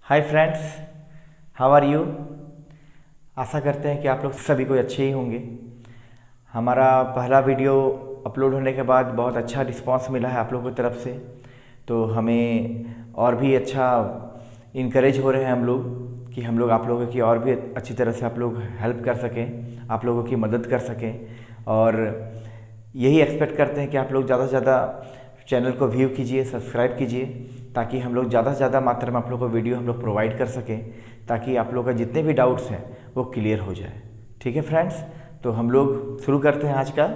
Hi friends, how are you. आशा करते हैं कि आप लोग सभी कोई अच्छे ही होंगे। हमारा पहला वीडियो अपलोड होने के बाद बहुत अच्छा रिस्पांस मिला है आप लोगों की तरफ से, तो हमें और भी अच्छा इनकरेज हो रहे हैं हम लोग कि हम लोग आप लोगों की और भी अच्छी तरह से आप लोग हेल्प कर सकें, आप लोगों की मदद कर सकें। और यही एक्सपेक्ट करते हैं कि आप लोग ज़्यादा से ज़्यादा चैनल को व्यू कीजिए, सब्सक्राइब कीजिए, ताकि हम लोग ज़्यादा से ज़्यादा मात्रा में आप लोग को वीडियो हम लोग प्रोवाइड कर सकें, ताकि आप लोग का जितने भी डाउट्स हैं वो क्लियर हो जाए। ठीक है फ्रेंड्स, तो हम लोग शुरू करते हैं आज का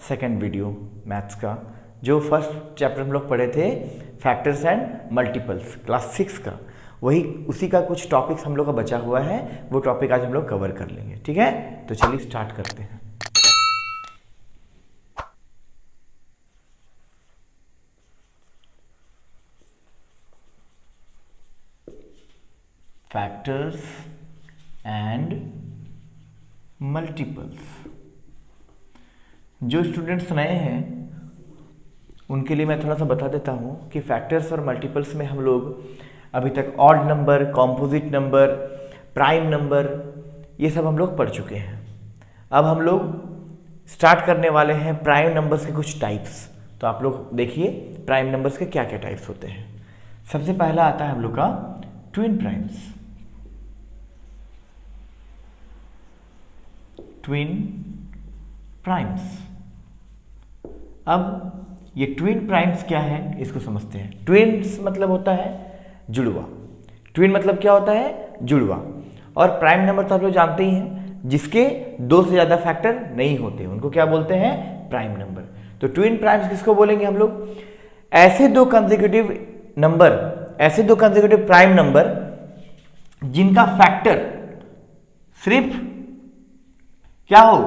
सेकंड वीडियो मैथ्स का। जो फर्स्ट चैप्टर हम लोग पढ़े थे फैक्टर्स एंड मल्टीपल्स क्लास 6 का, वही उसी का कुछ टॉपिक्स हम लोग का बचा हुआ है, वो टॉपिक आज हम लोग कवर कर लेंगे। ठीक है, तो चलिए स्टार्ट करते हैं। Factors and multiples. जो स्टूडेंट्स नए हैं उनके लिए मैं थोड़ा सा बता देता हूँ कि फैक्टर्स और मल्टीपल्स में हम लोग अभी तक odd number, composite number, prime number, ये सब हम लोग पढ़ चुके हैं। अब हम लोग स्टार्ट करने वाले हैं प्राइम नंबर्स के कुछ टाइप्स। तो आप लोग देखिए प्राइम नंबर्स के क्या क्या टाइप्स होते हैं। सबसे पहला आता है हम लोग का ट्विन प्राइम्स। Twin primes. अब ये ट्विन प्राइम्स क्या है इसको समझते हैं। ट्विन्स मतलब होता है जुड़वा। ट्विन मतलब क्या होता है? जुड़वा। और प्राइम नंबर तो आप लोग जानते ही हैं, जिसके दो से ज्यादा फैक्टर नहीं होते उनको क्या बोलते हैं? Prime number. तो ट्विन प्राइम्स किसको बोलेंगे हम लोग? ऐसे दो कंसेक्यूटिव नंबर, ऐसे दो कंसेक्यूटिव प्राइम नंबर जिनका फैक्टर सिर्फ क्या हो?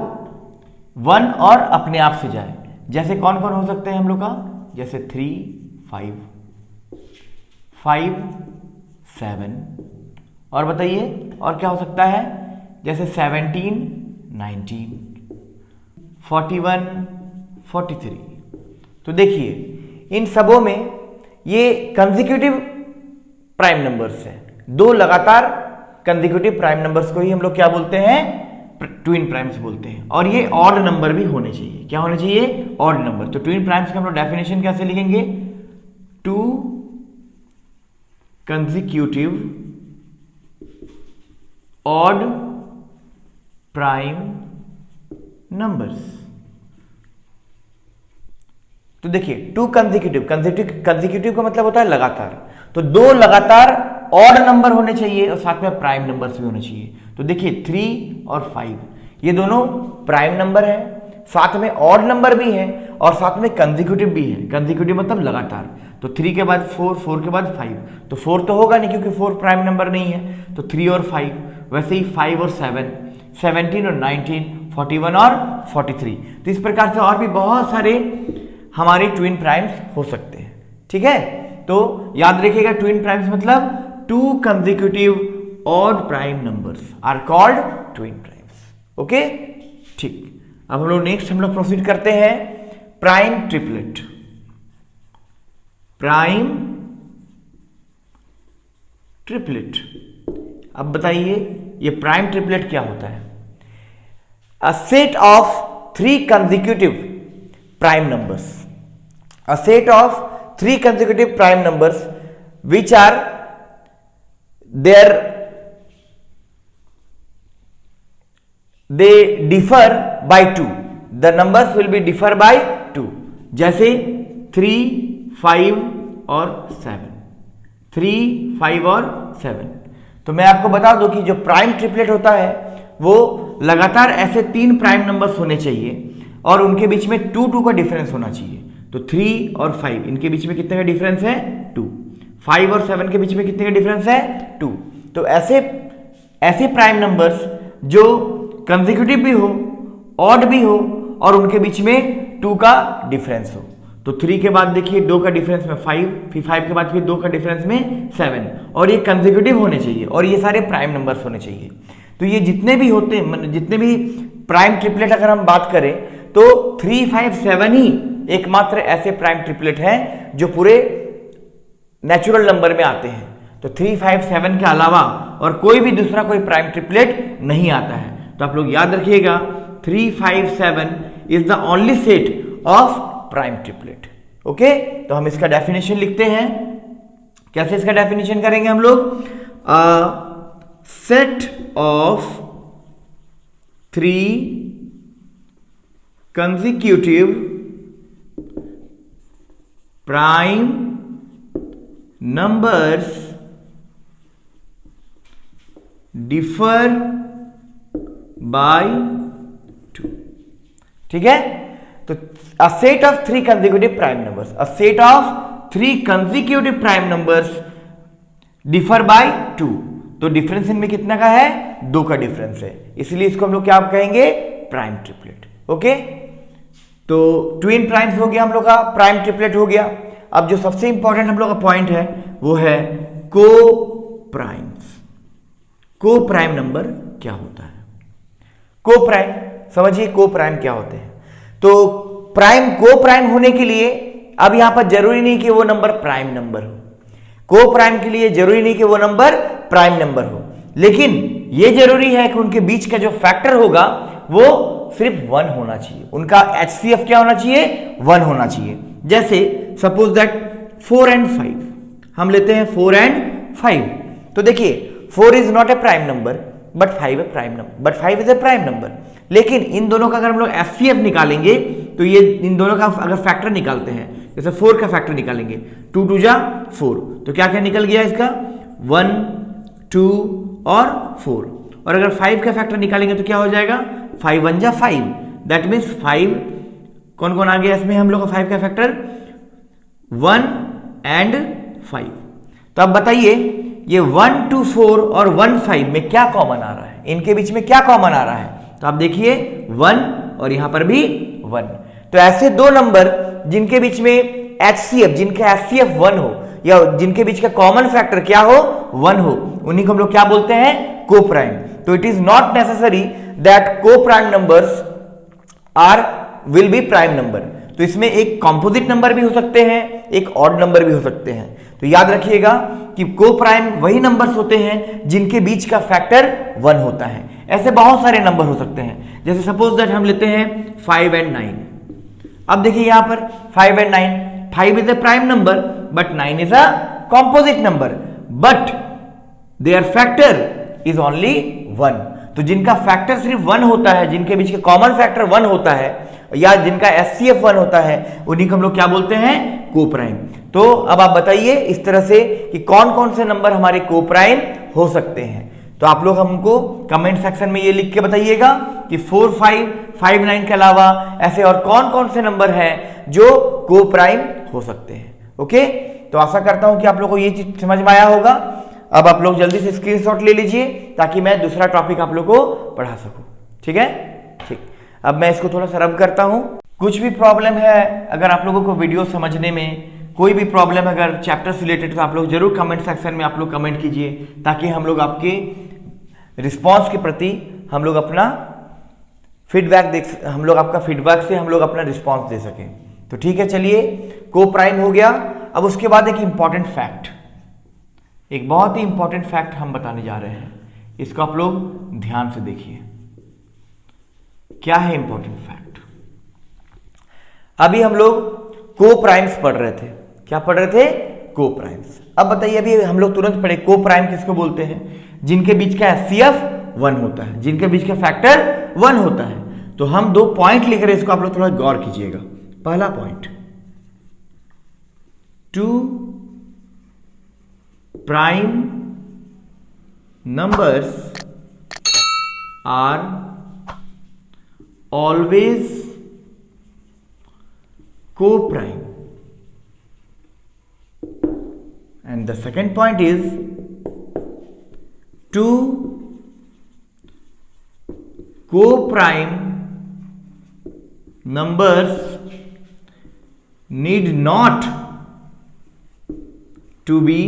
1 और अपने आप से जाए। जैसे कौन कौन हो सकते हैं हम लोग का? जैसे 3, 5, 5, 7। और बताइए और क्या हो सकता है? जैसे 17, 19, 41, 43। तो देखिए इन सबों में ये कंसेक्यूटिव प्राइम नंबर्स हैं। दो लगातार कंसेक्यूटिव प्राइम नंबर्स को ही हम लोग क्या बोलते हैं? ट्विन प्राइम्स बोलते हैं। और ये ऑड नंबर भी होने चाहिए। क्या होने चाहिए? Odd number. तो ट्विन प्राइम्स का हम लोग डेफिनेशन कैसे लिखेंगे? 2 कंसेक्यूटिव ऑड प्राइम नंबर्स। तो देखिए 2 कंसेक्यूटिव का मतलब होता है लगातार। तो दो लगातार ऑड नंबर होने चाहिए और साथ में प्राइम नंबर्स भी होने चाहिए। तो देखिए 3 और 5 ये दोनों प्राइम नंबर है, साथ में ऑड नंबर भी है और साथ में कंसेक्यूटिव भी है। कंसेक्यूटिव मतलब लगातार। तो 3 के बाद 4, 4 के बाद 5, तो 4 तो होगा नहीं क्योंकि 4 प्राइम नंबर नहीं है। तो 3 और 5, वैसे ही 5 और 7, 17 और 19, 41 और 43। तो इस प्रकार से और भी बहुत सारे हमारे ट्विन प्राइम्स हो सकते हैं। ठीक है, तो याद रखिएगा ट्विन प्राइम्स मतलब 2 consecutive odd prime numbers are called twin primes. Okay, ठीक। अब हम लोग नेक्स्ट प्रोसीड करते हैं प्राइम ट्रिपलेट। Prime triplet. अब बताइए ये प्राइम ट्रिपलेट क्या होता है? A set of 3 consecutive prime numbers. A set of 3 consecutive prime numbers which are they differ by 2. The numbers will be differ by 2. जैसे 3, 5 और 7, 3, 5 और 7। तो मैं आपको बता दूं कि जो प्राइम ट्रिपलेट होता है वो लगातार ऐसे 3 प्राइम नंबर्स होने चाहिए और उनके बीच में 2 का डिफरेंस होना चाहिए। तो 3 और 5 इनके बीच में कितने का डिफरेंस है? 2। 5 और 7 के बीच में कितने का डिफरेंस है? 2। तो ऐसे प्राइम नंबर्स जो कंसेक्यूटिव भी हो, ऑड भी हो और उनके बीच में 2 का डिफरेंस हो। तो 3 के बाद देखिए 2 का डिफरेंस में 5, फिर 5 के बाद फिर 2 का डिफरेंस में 7, और ये कंसेक्यूटिव होने चाहिए और ये सारे प्राइम नंबर्स होने चाहिए। तो ये जितने भी होते हैं, जितने भी प्राइम ट्रिपलेट अगर हम बात करें तो 3, 5, 7 ही एकमात्र ऐसे प्राइम ट्रिपलेट हैं जो पूरे नेचुरल नंबर में आते हैं। तो 3, 5, 7 के अलावा और कोई भी दूसरा कोई प्राइम ट्रिपलेट नहीं आता है। तो आप लोग याद रखिएगा 3, 5, 7 is the only set of prime triplet. Okay, तो हम इसका डेफिनेशन लिखते हैं। कैसे इसका डेफिनेशन करेंगे हम लोग? Set of 3 consecutive prime numbers differ by 2। ठीक है, तो a set of 3 consecutive prime numbers, a set of 3 consecutive prime numbers differ by 2। तो डिफरेंस इनमें कितना का है? 2 का डिफरेंस है, इसलिए इसको हम लोग क्या कहेंगे? Prime triplet. ओके, तो ट्विन प्राइम्स हो गया हम लोग का, प्राइम ट्रिपलेट हो गया। अब जो सबसे इंपॉर्टेंट हम लोग का पॉइंट है वो है को प्राइम्स। को प्राइम नंबर क्या होता है? को प्राइम समझिए, को प्राइम क्या होते हैं। तो प्राइम, को प्राइम होने के लिए अब यहां पर जरूरी नहीं कि वो नंबर प्राइम नंबर हो। को प्राइम के लिए जरूरी नहीं कि वो नंबर प्राइम नंबर हो, लेकिन ये जरूरी है कि उनके बीच का जो फैक्टर होगा वो सिर्फ 1 होना चाहिए। उनका HCF क्या होना चाहिए? 1 होना चाहिए। जैसे सपोज दैट 4 and 5, हम लेते हैं 4 and 5। तो देखिए 4 is not a prime number but 5 A prime number, but 5 is a prime number. लेकिन इन दोनों का अगर हम लोग HCF निकालेंगे तो ये इन दोनों का अगर फैक्टर निकालते हैं, जैसे 4 का फैक्टर निकालेंगे, 2 2 जा 4, तो क्या क्या निकल गया इसका? 1, 2 और 4। और अगर 5 का फैक्टर निकालेंगे तो क्या हो जाएगा? 5 1 जा 5, दैट मीन्स 5 कौन कौन आ गया इसमें हम लोग का 5 का फैक्टर? 1 and 5। तो अब बताइए ये 1 2 4 और 1 5 में क्या कॉमन आ रहा है? इनके बीच में क्या कॉमन आ रहा है? तो आप देखिए 1 और यहां पर भी 1। तो ऐसे दो नंबर जिनके बीच में HCF, जिनका HCF 1 हो या जिनके बीच का कॉमन फैक्टर क्या हो? 1 हो, उन्हीं को हम लोग क्या बोलते हैं? Coprime. तो it is not necessary that coprime numbers will be prime number. तो इसमें एक कॉम्पोजिट नंबर भी हो सकते हैं, एक ऑड नंबर भी हो सकते हैं। तो याद रखिएगा कि को प्राइम वही नंबर्स होते हैं जिनके बीच का फैक्टर 1 होता है। ऐसे बहुत सारे नंबर हो सकते हैं, जैसे सपोज दैट हम लेते हैं 5 and 9। अब देखिए यहां पर 5 and 9, 5 is a prime number but 9 is a composite number, but their factor is only 1। तो जिनका फैक्टर सिर्फ 1 होता है, जिनके बीच का कॉमन फैक्टर 1 होता है या जिनका HCF 1 होता है, उन्हीं को हम लोग क्या बोलते हैं? Coprime. तो अब आप बताइए इस तरह से कि कौन कौन से नंबर हमारे को प्राइम हो सकते हैं। तो आप लोग हमको कमेंट सेक्शन में ये लिख के बताइएगा कि 4 5 5 9 के अलावा ऐसे और कौन कौन से नंबर हैं जो को प्राइम हो सकते हैं। ओके, तो आशा करता हूं कि आप लोग को ये चीज समझ में आया होगा। अब आप लोग जल्दी से स्क्रीनशॉट ले लीजिए ताकि मैं दूसरा टॉपिक आप लोग को पढ़ा सकूं। ठीक है, ठीक। अब मैं इसको थोड़ा सा रब करता हूं। कुछ भी प्रॉब्लम है, अगर आप लोगों को वीडियो समझने में कोई भी प्रॉब्लम अगर चैप्टर से रिलेटेड, तो आप लोग जरूर कमेंट सेक्शन में आप लोग कमेंट कीजिए, ताकि हम लोग आपके रिस्पॉन्स के प्रति हम लोग अपना फीडबैक हम लोग आपका फीडबैक से हम लोग अपना रिस्पॉन्स दे सकें। तो ठीक है, चलिए को प्राइम हो गया। अब उसके बाद एक इंपॉर्टेंट फैक्ट, एक बहुत ही इंपॉर्टेंट फैक्ट हम बताने जा रहे हैं, इसको आप लोग ध्यान से देखिए। क्या है इंपॉर्टेंट फैक्ट? अभी हम लोग को प्राइम्स पढ़ रहे थे। क्या पढ़ रहे थे? को प्राइम्स। अब बताइए, अभी हम लोग तुरंत पढ़े को प्राइम किसको बोलते हैं? जिनके बीच का HCF 1 होता है, जिनके बीच का फैक्टर 1 होता है। तो हम 2 पॉइंट लिख रहे हैं, इसको आप लोग थोड़ा गौर कीजिएगा। पहला point, 2 prime numbers are always co-prime, and the second point is 2 co-prime numbers need not to be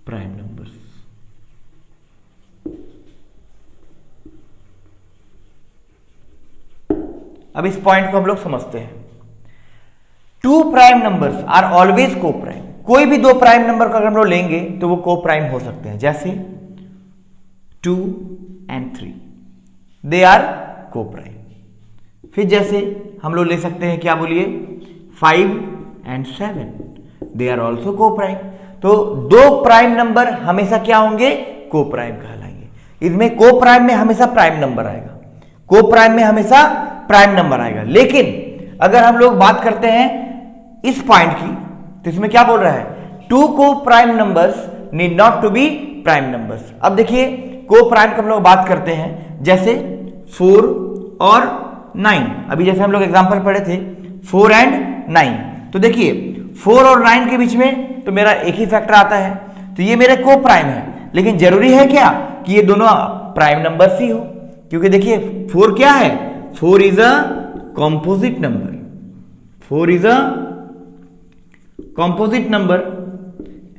prime numbers. अब इस पॉइंट को हम लोग समझते हैं। 2 प्राइम नंबर्स आर ऑलवेज को प्राइम। कोई भी दो प्राइम नंबर का अगर हम लोग लेंगे तो वो को प्राइम हो सकते हैं, जैसे 2 and 3 दे आर को प्राइम। फिर जैसे हम लोग ले सकते हैं, क्या बोलिए, 5 and 7 दे आर ऑल्सो को प्राइम। तो दो प्राइम नंबर हमेशा क्या होंगे, को प्राइम कहलाएंगे। इसमें को प्राइम में हमेशा प्राइम नंबर आएगा, को प्राइम में हमेशा प्राइम नंबर आएगा। लेकिन अगर हम लोग बात करते हैं इस पॉइंट की, तो इसमें क्या बोल रहा है, 2 coprime numbers need not to be prime numbers. अब देखिए को प्राइम का हम लोग बात करते हैं, जैसे 4 और 9। अभी जैसे हम लोग एग्जांपल पढ़े थे 4 and 9, तो देखिए 4 और 9 के बीच में तो मेरा एक ही फैक्टर आता है, तो ये मेरे को प्राइम है। लेकिन जरूरी है क्या कि ये दोनों प्राइम नंबर्स ही हो, क्योंकि देखिए 4 क्या है, 4 is a composite number, 4 is a composite number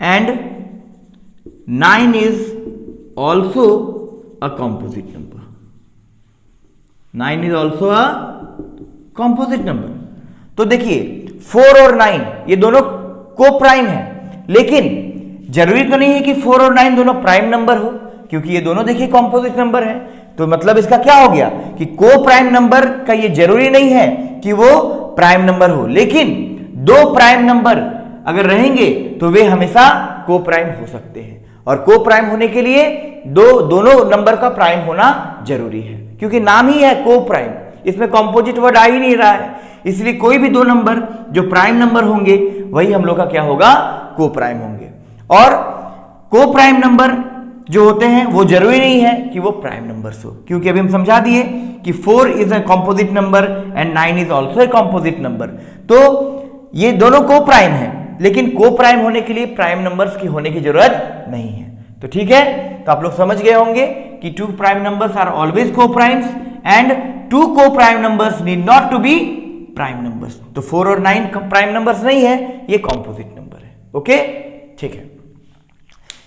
and 9 is also a composite number, 9 is also a composite number. तो देखिए 4 और 9 ये दोनों को प्राइम है, लेकिन जरूरी तो नहीं है कि 4 और 9 दोनों प्राइम नंबर हो, क्योंकि ये दोनों देखिए कॉम्पोजिट नंबर है। तो मतलब इसका क्या हो गया कि को प्राइम नंबर का ये जरूरी नहीं है कि वो प्राइम नंबर हो, लेकिन दो प्राइम नंबर अगर रहेंगे तो वे हमेशा को प्राइम हो सकते हैं। और को प्राइम होने के लिए दोनों नंबर का प्राइम होना जरूरी है, क्योंकि नाम ही है को प्राइम, इसमें कॉम्पोजिट वर्ड आ ही नहीं रहा है। इसलिए कोई भी दो नंबर जो प्राइम नंबर होंगे वही हम लोग का क्या होगा, को प्राइम होंगे। और को प्राइम नंबर जो होते हैं वो जरूरी नहीं है कि वो प्राइम नंबर्स हो, क्योंकि अभी हम समझा दिए कि 4 is a composite number and 9 is also a composite number. तो ये दोनों को प्राइम है, लेकिन को प्राइम होने के लिए प्राइम नंबर्स की होने की जरूरत नहीं है। तो ठीक है, तो आप लोग समझ गए होंगे कि 2 prime numbers are always coprimes and 2 coprime numbers need not to be prime numbers. तो 4 और 9 प्राइम नंबर्स नहीं है, ये कॉम्पोजिट नंबर है। ओके, ठीक है,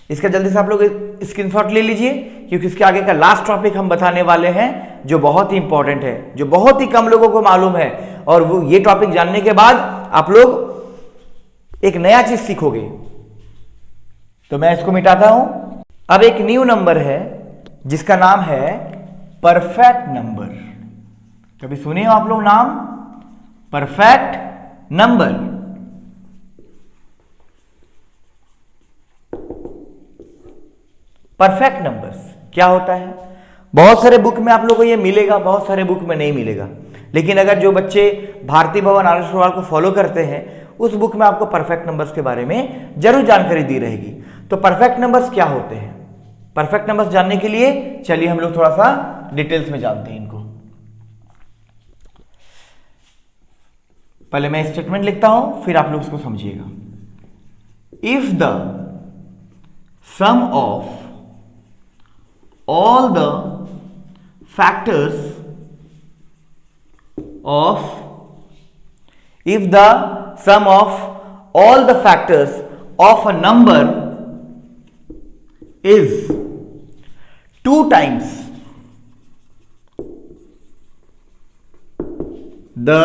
इसका जल्दी से आप लोग स्क्रीनशॉट ले लीजिए, क्योंकि इसके आगे का लास्ट टॉपिक हम बताने वाले हैं जो बहुत ही इंपॉर्टेंट है, जो बहुत ही कम लोगों को मालूम है। और वो ये टॉपिक जानने के बाद आप लोग एक नया चीज सीखोगे। तो मैं इसको मिटाता हूं। अब एक न्यू नंबर है जिसका नाम है परफेक्ट नंबर। कभी सुने हो आप लोग नाम, परफेक्ट नंबर? परफेक्ट नंबर्स क्या होता है? बहुत सारे बुक में आप लोगों को ये मिलेगा, बहुत सारे बुक में नहीं मिलेगा। लेकिन अगर जो बच्चे भारती भवन आदर्श अग्रवाल को फॉलो करते हैं, उस बुक में आपको परफेक्ट नंबर्स के बारे में जरूर जानकारी दी रहेगी। तो परफेक्ट नंबर्स क्या होते हैं? परफेक्ट नंबर्स जानने के लिए चलिए हम लोग थोड़ा सा डिटेल्स में जानते हैं इनको। पहले मैं स्टेटमेंट लिखता हूं, फिर आप लोग उसको समझिएगा। If the sum of all the factors of if the sum of all the factors of a number is 2 times the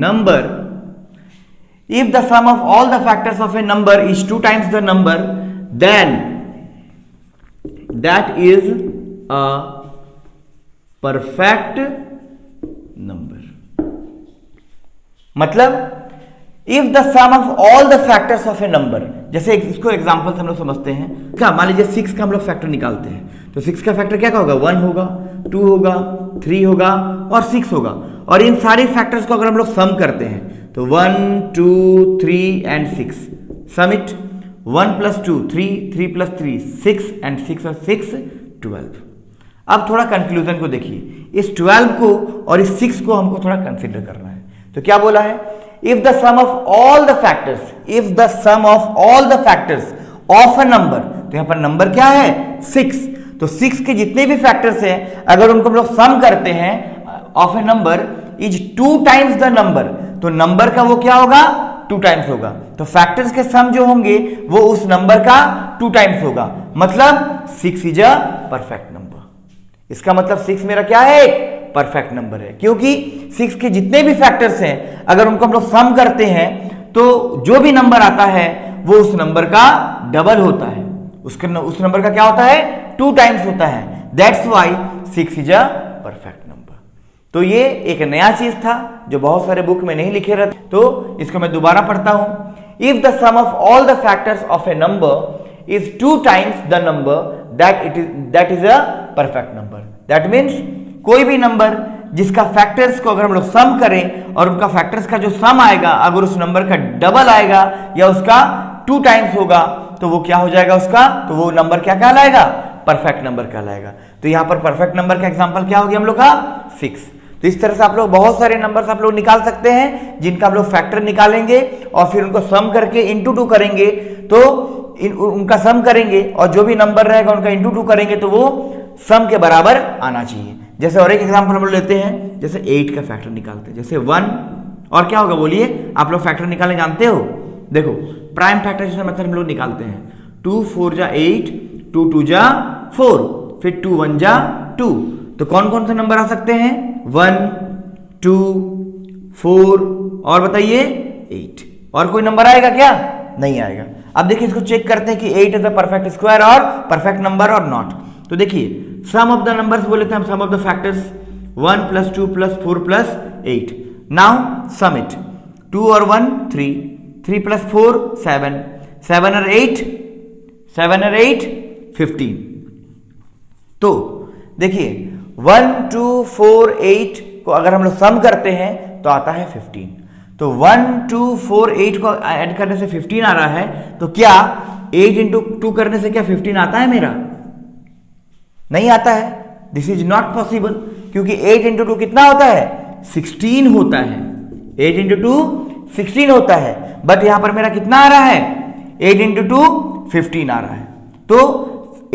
number, if the sum of all the factors of a number is 2 times the number, then that is a perfect number। मतलब if the sum of all the factors of a number, जैसे इसको example से हम लोग समझते हैं। क्या मान लीजिए 6 का हम लोग फैक्टर निकालते हैं, तो 6 का फैक्टर क्या होगा, 1 होगा, 2 होगा, 3 होगा और 6 होगा। और इन सारे फैक्टर्स को अगर हम लोग सम करते हैं तो 1 2 3 एंड 6, सम इट 1 + 2 3, 3 + 3 6 एंड 6 और 6 12। अब थोड़ा कंक्लूजन को देखिए, इस 12 को और इस 6 को हमको थोड़ा कंसिडर करना है। तो क्या बोला है, if the sum of all the factors, if the sum of all the factors of a number, तो यहां पर नंबर क्या है 6, तो 6 के जितने भी फैक्टर्स हैं अगर उनको हम लोग सम करते हैं of a number is 2 times the number, तो नंबर का वो क्या होगा 2 टाइम्स होगा। तो फैक्टर्स के सम जो होंगे वो उस नंबर का 2 टाइम्स होगा, मतलब 6 इज अ परफेक्ट नंबर। इसका मतलब 6 मेरा क्या है, परफेक्ट नंबर है, क्योंकि 6 के जितने भी फैक्टर्स हैं अगर उनको हम लोग सम करते हैं तो जो भी नंबर आता है वो उस नंबर का डबल होता है, उस नंबर का क्या होता है, 2 टाइम्स होता है। That's why 6 is a perfect number. तो ये एक नया चीज था जो बहुत सारे बुक में नहीं लिखे रहते, तो इसको मैं दोबारा पढ़ता हूं। If the sum of all the factors of a number is 2 times the number that is a perfect number. That means कोई भी नंबर जिसका फैक्टर्स को अगर हम लोग सम करें और उनका फैक्टर्स का जो सम आएगा अगर उस नंबर का डबल आएगा या उसका 2 टाइम्स होगा तो वो क्या हो जाएगा उसका, तो वो नंबर क्या कहलाएगा, परफेक्ट नंबर कहलाएगा। तो यहां पर परफेक्ट नंबर का एग्जांपल क्या हो गया हम लोग का, 6। तो इस तरह से आप लोग बहुत सारे नंबर्स आप लोग निकाल सकते हैं जिनका आप लोग फैक्टर निकालेंगे और फिर उनको सम करके इंटू 2 करेंगे, तो उनका सम करेंगे और जो भी नंबर रहेगा उनका इंटू 2 करेंगे तो वो सम के बराबर आना चाहिए। जैसे और एक एग्जांपल हम लोग लेते हैं, जैसे 8 का फैक्टर निकालते हैं, जैसे 1 और क्या होगा बोलिए, आप लोग फैक्टर निकालने जानते हो। देखो प्राइम फैक्टर जैसे मेथड हम लोग निकालते हैं, 2 4 जा 8, 2 2 जा 4, फिर 2 1 जा 2। तो कौन कौन से नंबर आ सकते हैं, 1 2 4 और बताइए 8। और कोई नंबर आएगा क्या, नहीं आएगा। अब देखिए इसको चेक करते हैं कि 8 इज द परफेक्ट स्क्वायर और परफेक्ट नंबर और नॉट। तो देखिए सम ऑफ द नंबर्स बोले थे हम, sum of the factors 1 + 2 + 4 + 8। Now sum it, 2 और 1 3, 3 + 4 7, 7 और 8 15। तो देखिए 1 2 4 8 को अगर हम लोग सम करते हैं तो आता है 15। तो 1 2 4 8 को ऐड करने से 15 आ रहा है, तो क्या 8 × 2 करने से क्या 15 आता है मेरा, नहीं आता है। दिस इज नॉट पॉसिबल, क्योंकि 8 × 2 कितना होता है, 16 होता है। 8 × 2 16 होता है, बट यहां पर मेरा कितना आ रहा है, 8 × 2 15 आ रहा है। तो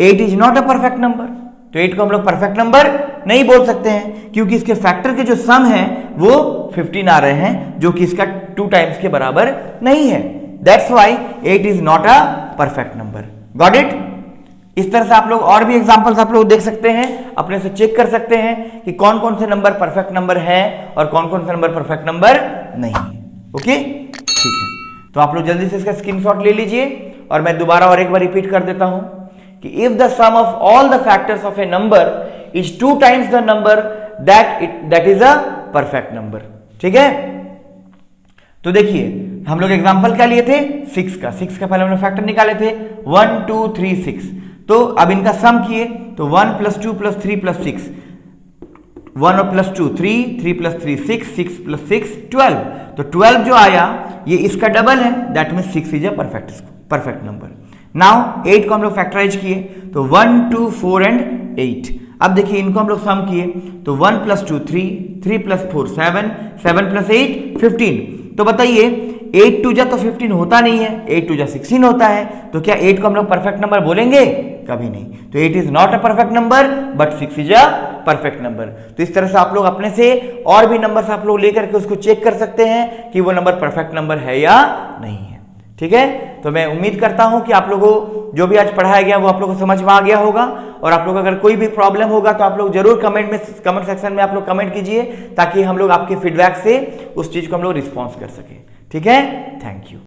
8 is not a perfect number. तो 8 को हम लोग परफेक्ट नंबर नहीं बोल सकते हैं, क्योंकि इसके फैक्टर के जो सम है वो 15 आ रहे हैं, जो कि इसका 2 टाइम्स के बराबर नहीं है। That's why 8 is not a perfect number. Got it. इस तरह से आप लोग और भी एग्जांपल्स आप लोग देख सकते हैं, अपने से चेक कर सकते हैं कि कौन कौन से नंबर परफेक्ट नंबर है और कौन कौन से नंबर परफेक्ट नंबर नहीं है। ओके, ठीक है। तो आप लोग जल्दी से इसका स्क्रीनशॉट ले लीजिए और मैं दोबारा और एक बार रिपीट कर देता हूं कि if the sum of all the factors of a number is 2 times the number that is a perfect number. ठीक है। तो देखिए हम लोग एग्जांपल क्या लिए थे, 6 का पहले हमने फैक्टर निकाले थे 1 2 3 6। तो अब इनका सम किए तो 1 + 2 + 3 + 6, 1 + 2 3, 3 + 3 6, 6 + 6 12। तो 12 जो आया ये इसका डबल है, that means 6 is a perfect number. Now 8 को हम लोग फैक्टराइज किए तो 1 2 4 एंड 8। अब देखिए इनको हम लोग सम किए तो 1 + 2 3, 3 + 4 7, 7 + 8 15। तो बताइए 8 2 जा तो 15 होता नहीं है, 8 2 जा 16 होता है। तो क्या 8 को हम लोग परफेक्ट नंबर बोलेंगे, कभी नहीं। तो 8 is not a perfect number but 6 is a perfect number. तो इस तरह से आप लोग अपने से और भी नंबर्स आप लोग लेकर के उसको चेक कर सकते हैं कि वो नंबर परफेक्ट नंबर है या नहीं है। ठीक है। तो मैं उम्मीद करता हूं कि आप लोगों को जो भी आज पढ़ाया गया वो आप लोगों को समझ में आ गया होगा। और आप लोग अगर कोई भी प्रॉब्लम होगा तो आप लोग जरूर कमेंट सेक्शन में आप लोग कमेंट कीजिए, ताकि हम लोग आपके फीडबैक से उस चीज को हम लोग रिस्पॉन्स कर सकें। ठीक है। Thank you.